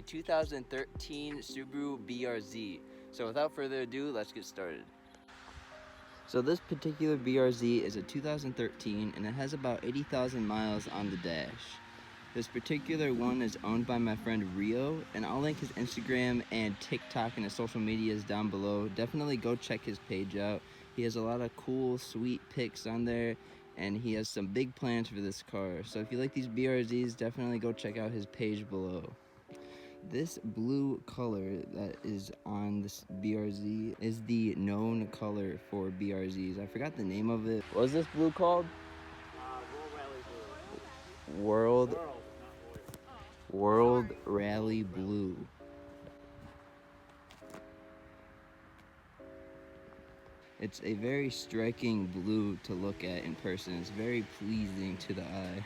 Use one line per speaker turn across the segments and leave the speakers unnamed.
2013 Subaru BRZ. So without further ado, let's get started. So this particular BRZ is a 2013 and it has about 80,000 miles on the dash. This particular one is owned by my friend Rio, and I'll link his Instagram and TikTok and his social medias down below. Definitely go check his page out. He has a lot of cool, sweet pics on there, and he has some big plans for this car. So if you like these BRZs, definitely go check out his page below. This blue color that is on this BRZ is the known color for BRZs. I forgot the name of it. What is this blue called? World Rally Blue. It's a very striking blue to look at in person. It's very pleasing to the eye.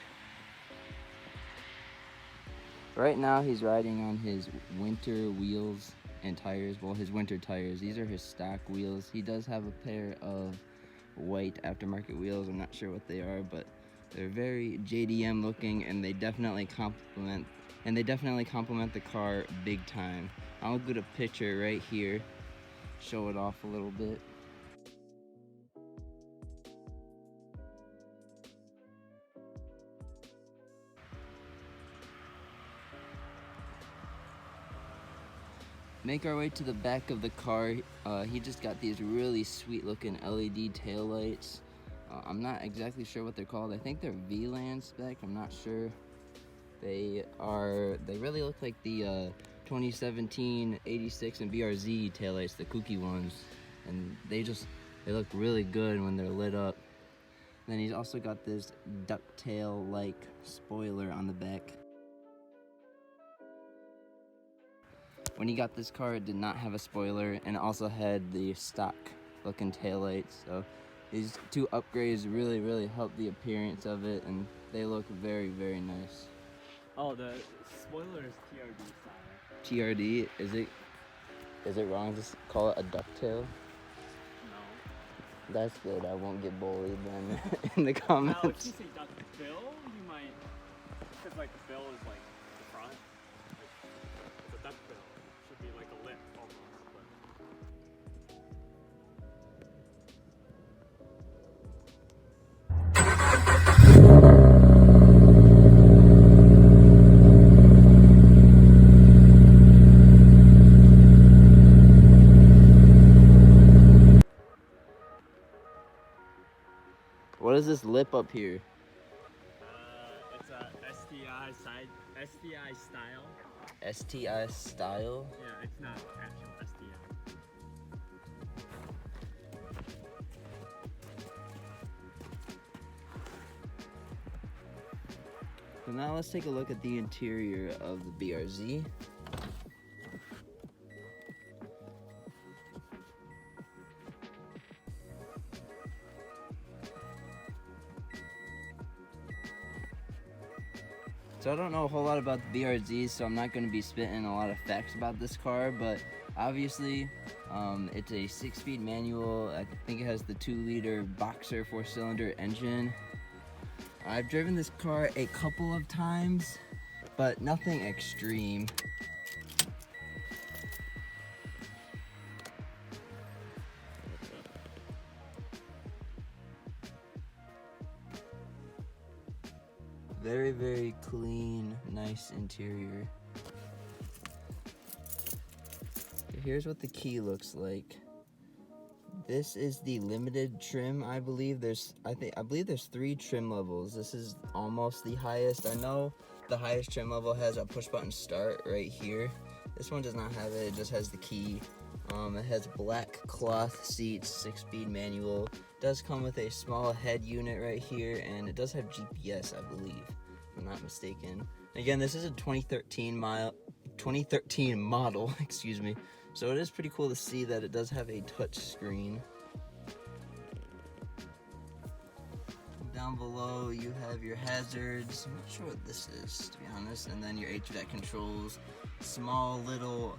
Right now he's riding on his winter wheels and tires. Well, his winter tires. These are his stock wheels. He does have a pair of white aftermarket wheels. I'm not sure what they are, but they're very JDM looking, and they definitely complement the car big time. I'll get a picture right here, show it off a little bit. Make our way to the back of the car. He just got these really sweet looking LED taillights. I'm not exactly sure what they're called. I think they're VLAN spec, I'm not sure. They really look like the 2017 86 and BRZ taillights, the kooky ones. And they look really good when they're lit up. Then he's also got this ducktail-like spoiler on the back. When he got this car, it did not have a spoiler, and it also had the stock looking taillights. So these two upgrades really help the appearance of it, and they look very nice.
Oh, the spoiler is TRD style.
TRD? Is it wrong to call it a ducktail?
No.
That's good. I won't get bullied then in the comments.
Now, if you say duckbill, you might, because like the bill is like the front. Like, it's a duckbill. It should be like a lip almost.
What is this lip up here?
It's a STI style.
STI style?
Yeah, it's not actual STI.
So now let's take a look at the interior of the BRZ. So I don't know a whole lot about the BRZ, so I'm not going to be spitting a lot of facts about this car, but obviously it's a 6-speed manual. I think it has the 2-liter boxer 4-cylinder engine. I've driven this car a couple of times, but nothing extreme. Very clean, nice interior. Here's what the key looks like. This is the limited trim, I believe. I believe there's 3 trim levels. This is almost the highest. I know the highest trim level has a push button start right here. This one does not have it, it just has the key. It has black cloth seats, 6-speed manual. It does come with a small head unit right here, and it does have GPS, I believe, if I'm not mistaken. Again, this is a 2013 model, excuse me. So it is pretty cool to see that it does have a touch screen. Down below you have your hazards. I'm not sure what this is, to be honest. And then your HVAC controls. Small little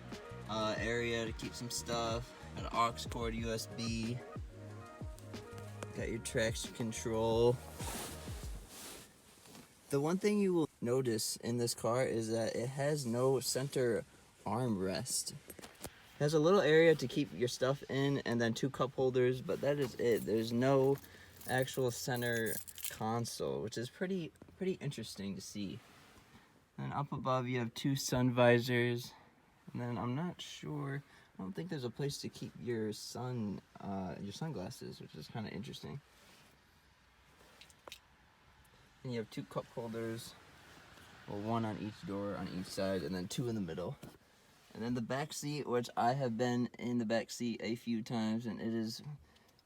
area to keep some stuff. Got an aux cord, USB. Got your traction control. The one thing you will notice in this car is that it has no center armrest. It has a little area to keep your stuff in and then 2 cup holders, but that is it. There's no actual center console, which is pretty interesting to see. And up above you have 2 sun visors. And then I'm not sure, I don't think there's a place to keep your sunglasses, which is kind of interesting. And you have 2 cup holders, well, 1 on each door on each side, and then 2 in the middle. And then the back seat, which I have been in the back seat a few times, and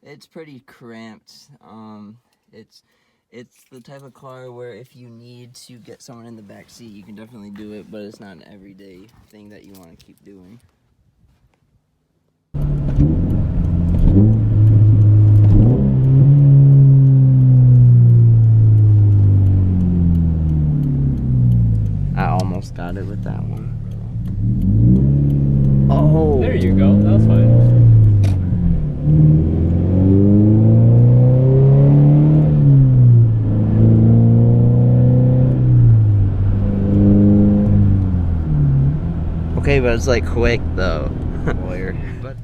it's pretty cramped. It's the type of car where if you need to get someone in the back seat, you can definitely do it, but it's not an everyday thing that you want to keep doing. I almost got it with that one. Oh!
There you go. That was fine.
Okay, but it's like quick though. Lawyer.
But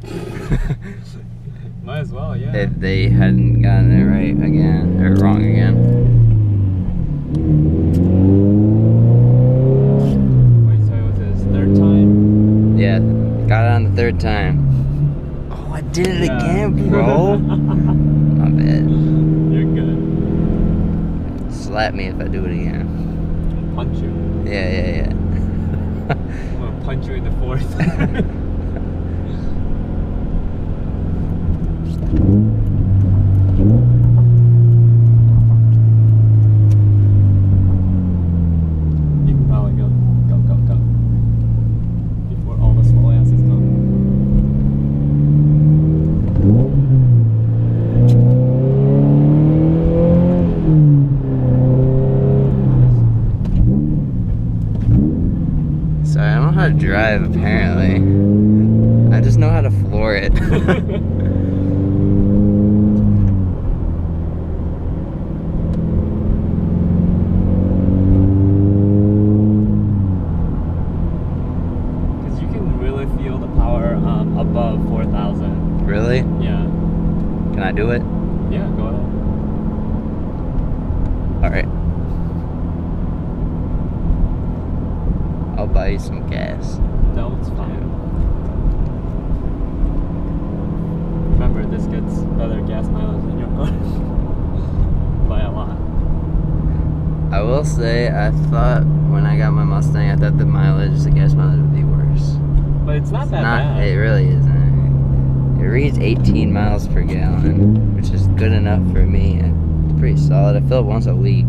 might as well, yeah.
If they hadn't gotten it right again, or wrong again.
Wait, so it was his 3rd time?
Yeah, got it on the 3rd time. Oh, I did it again, bro. My bad.
You're good.
Slap me if I do it again.
I'll punch you.
Yeah.
I'm gonna punch you in the 4th. You can probably go. Before all the slow asses come.
Sorry, I don't know how to drive apparently. I just know how to floor it.
Because you can really feel the power above 4,000.
Really?
Yeah.
Can I do it?
Yeah, go ahead.
Alright. I'll buy you some gas.
No, it's fine. Remember, this gets better gas mileage than your car. By a lot.
I will say, I thought when I got my Mustang, I thought the gas mileage would be worse.
But it's not that
Not,
bad.
it really isn't. It reads 18 miles per gallon, which is good enough for me. It's pretty solid. I fill it once a week.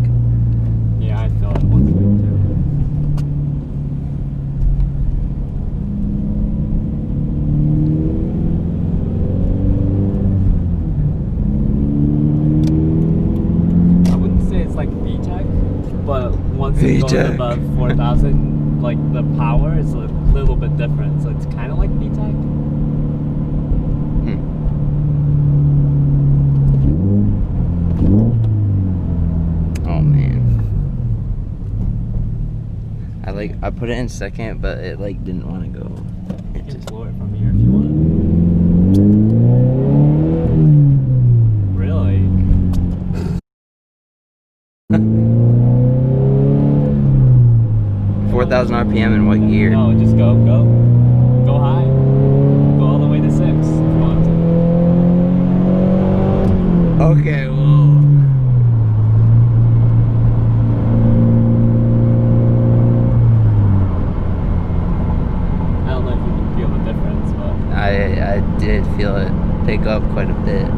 Yeah, I feel it once a week too. I wouldn't say it's like VTEC, but once it goes
VTEC.
above 4,000, like the power is a little bit different. So it's kind of like VTEC.
Oh man. I put it in second, but it didn't want to go.
You can floor it from here if you want. Really?
4,000 RPM in what gear?
No, just go high. Go all the way to 6 if you want to.
Okay, whoa.
I don't know if you can feel the difference, but
I did feel it pick up quite a bit.